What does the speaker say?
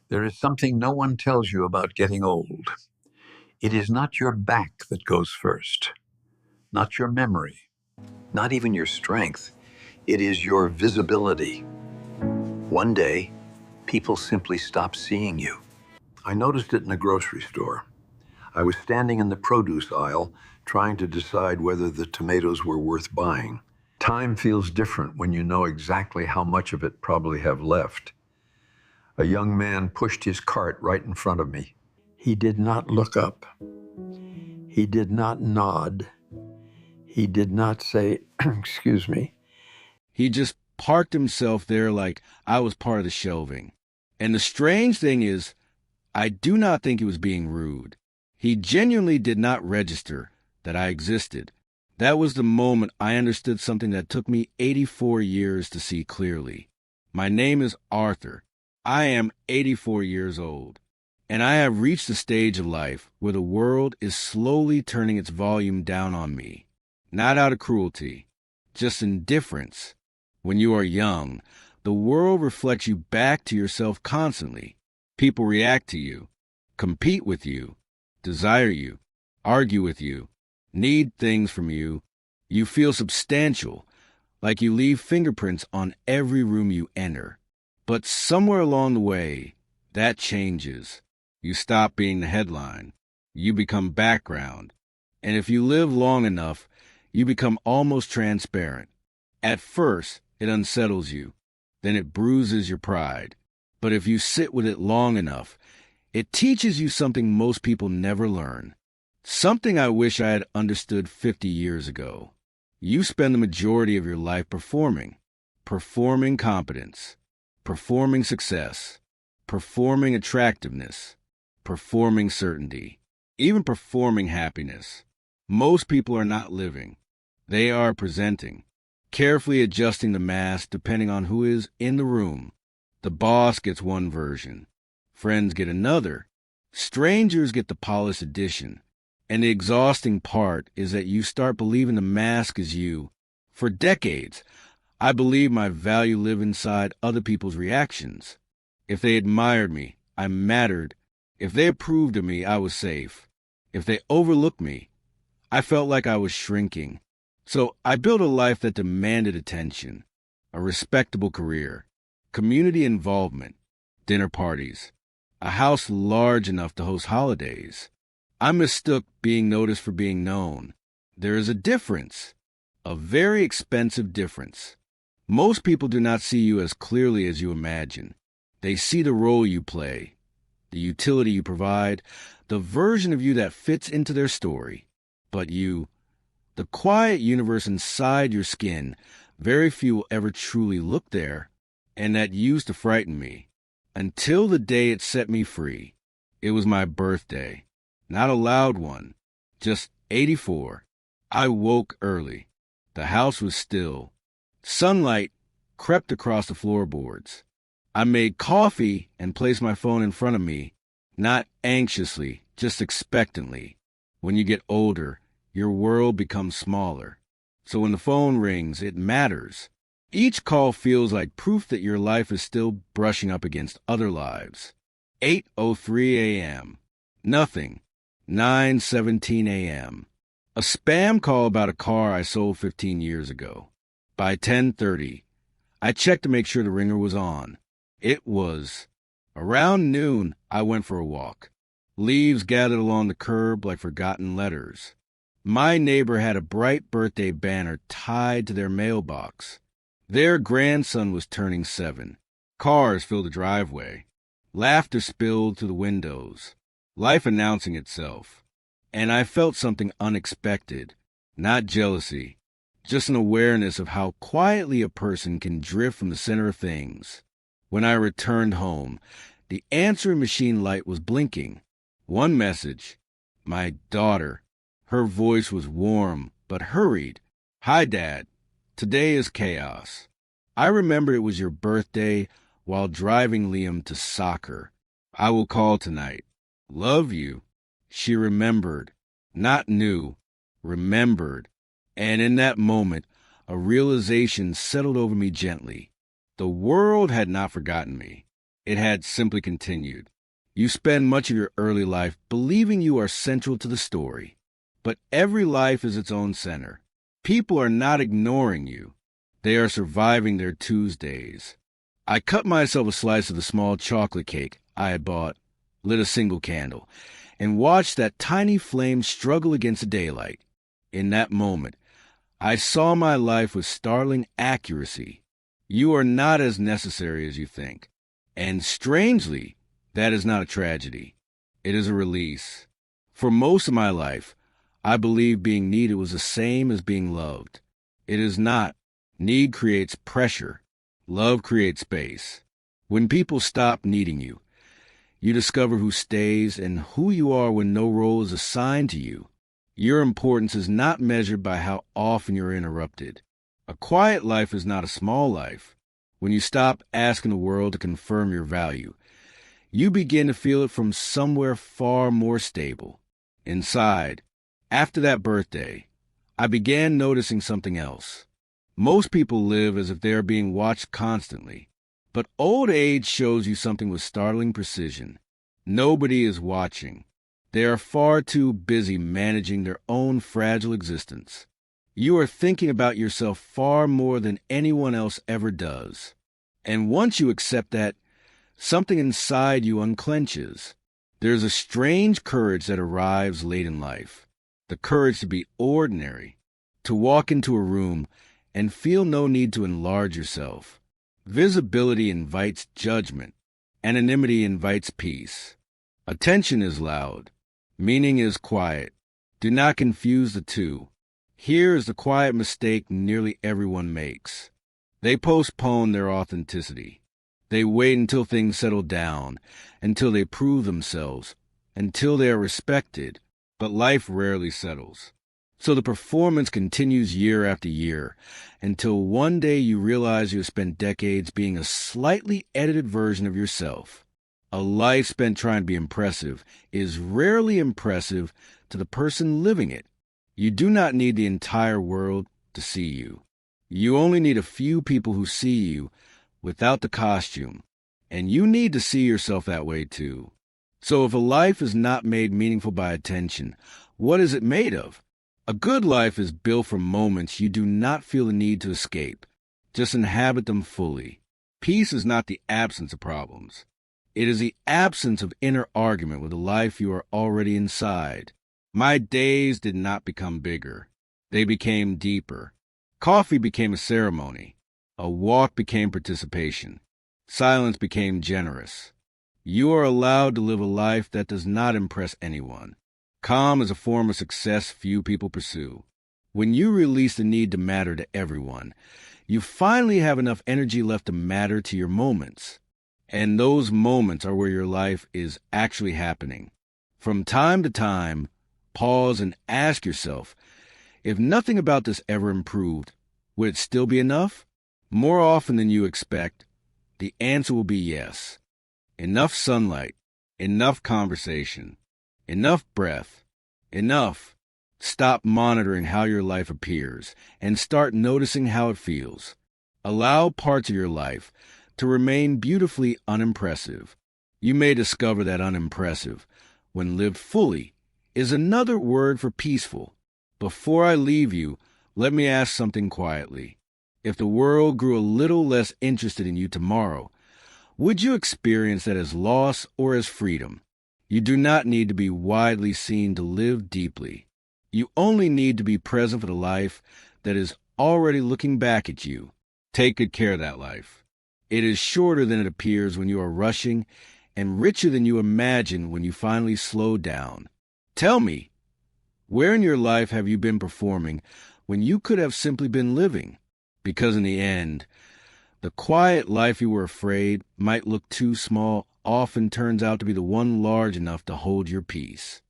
There is something no one tells you about getting old. It is not your back that goes first, not your memory, not even your strength. It is your visibility. One day, people simply stop seeing you. I noticed it in a grocery store. I was standing in the produce aisle trying to decide whether the tomatoes were worth buying. Time feels different when you know exactly how much of it probably have left. A young man pushed his cart right in front of me. He did not look up. He did not nod. He did not say, excuse me. He just parked himself there like I was part of the shelving. And the strange thing is, I do not think he was being rude. He genuinely did not register that I existed. That was the moment I understood something that took me 84 years to see clearly. My name is Arthur. I am 84 years old, and I have reached a stage of life where the world is slowly turning its volume down on me. Not out of cruelty, just indifference. When you are young, the world reflects you back to yourself constantly. People react to you, compete with you, desire you, argue with you, need things from you. You feel substantial, like you leave fingerprints on every room you enter. But somewhere along the way, that changes. You stop being the headline. You become background. And if you live long enough, you become almost transparent. At first, it unsettles you. Then it bruises your pride. But if you sit with it long enough, it teaches you something most people never learn. Something I wish I had understood 50 years ago. You spend the majority of your life performing competence, performing success, performing attractiveness, performing certainty, even performing happiness. Most people are not living. They are presenting, carefully adjusting the mask depending on who is in the room. The boss gets one version, friends get another, strangers get the polished edition. And the exhausting part is that you start believing the mask is you. For decades, I believed my value lived inside other people's reactions. If they admired me, I mattered. If they approved of me, I was safe. If they overlooked me, I felt like I was shrinking. So I built a life that demanded attention, a respectable career, community involvement, dinner parties, a house large enough to host holidays. I mistook being noticed for being known. There is a difference, a very expensive difference. Most people do not see you as clearly as you imagine. They see the role you play, the utility you provide, the version of you that fits into their story. But you, the quiet universe inside your skin, very few will ever truly look there, and that used to frighten me. Until the day it set me free. It was my birthday. Not a loud one, just 84. I woke early. The house was still. Sunlight crept across the floorboards. I made coffee and placed my phone in front of me, not anxiously, just expectantly. When you get older, your world becomes smaller. So when the phone rings, it matters. Each call feels like proof that your life is still brushing up against other lives. 8:03 a.m. Nothing. 9:17 a.m. A spam call about a car I sold 15 years ago. By 10:30, I checked to make sure the ringer was on. It was. Around noon, I went for a walk. Leaves gathered along the curb like forgotten letters. My neighbor had a bright birthday banner tied to their mailbox. Their grandson was turning 7. Cars filled the driveway. Laughter spilled through the windows. Life announcing itself. And I felt something unexpected. Not jealousy. Just an awareness of how quietly a person can drift from the center of things. When I returned home, the answering machine light was blinking. One message. My daughter. Her voice was warm, but hurried. Hi, Dad. Today is chaos. I remember it was your birthday while driving Liam to soccer. I will call tonight. Love you. She remembered. Not knew. Remembered. And in that moment, a realization settled over me gently. The world had not forgotten me. it had simply continued. You spend much of your early life believing you are central to the story, but every life is its own center. People are not ignoring you. They are surviving their Tuesdays. I cut myself a slice of the small chocolate cake I had bought, lit a single candle, and watched that tiny flame struggle against the daylight. In that moment, I saw my life with startling accuracy. You are not as necessary as you think. And strangely, that is not a tragedy. It is a release. For most of my life, I believed being needed was the same as being loved. It is not. Need creates pressure. Love creates space. When people stop needing you, you discover who stays and who you are when no role is assigned to you. Your importance is not measured by how often you're interrupted. A quiet life is not a small life. When you stop asking the world to confirm your value, you begin to feel it from somewhere far more stable. Inside, after that birthday, I began noticing something else. Most people live as if they are being watched constantly, but old age shows you something with startling precision. Nobody is watching. They are far too busy managing their own fragile existence. You are thinking about yourself far more than anyone else ever does. And once you accept that, something inside you unclenches. There's a strange courage that arrives late in life. The courage to be ordinary, to walk into a room and feel no need to enlarge yourself. Visibility invites judgment. Anonymity invites peace. Attention is loud. Meaning is quiet. Do not confuse the two. Here is the quiet mistake nearly everyone makes. They postpone their authenticity. They wait until things settle down, until they prove themselves, until they are respected, but life rarely settles. So the performance continues year after year, until one day you realize you have spent decades being a slightly edited version of yourself. A life spent trying to be impressive is rarely impressive to the person living it. You do not need the entire world to see you. You only need a few people who see you without the costume, and you need to see yourself that way too. So if a life is not made meaningful by attention, what is it made of? A good life is built from moments you do not feel the need to escape. Just inhabit them fully. Peace is not the absence of problems. It is the absence of inner argument with the life you are already inside. My days did not become bigger. They became deeper. Coffee became a ceremony. A walk became participation. Silence became generous. You are allowed to live a life that does not impress anyone. Calm is a form of success few people pursue. When you release the need to matter to everyone, you finally have enough energy left to matter to your moments. And those moments are where your life is actually happening. From time to time, pause and ask yourself, if nothing about this ever improved, would it still be enough? More often than you expect, the answer will be yes. Enough sunlight, enough conversation, enough breath, enough. Stop monitoring how your life appears and start noticing how it feels. Allow parts of your life to remain beautifully unimpressive. You may discover that unimpressive, when lived fully, is another word for peaceful. Before I leave you, let me ask something quietly. If the world grew a little less interested in you tomorrow, would you experience that as loss or as freedom? You do not need to be widely seen to live deeply. You only need to be present for the life that is already looking back at you. Take good care of that life. It is shorter than it appears when you are rushing and richer than you imagine when you finally slow down. Tell me, where in your life have you been performing when you could have simply been living? Because in the end, the quiet life you were afraid might look too small often turns out to be the one large enough to hold your peace.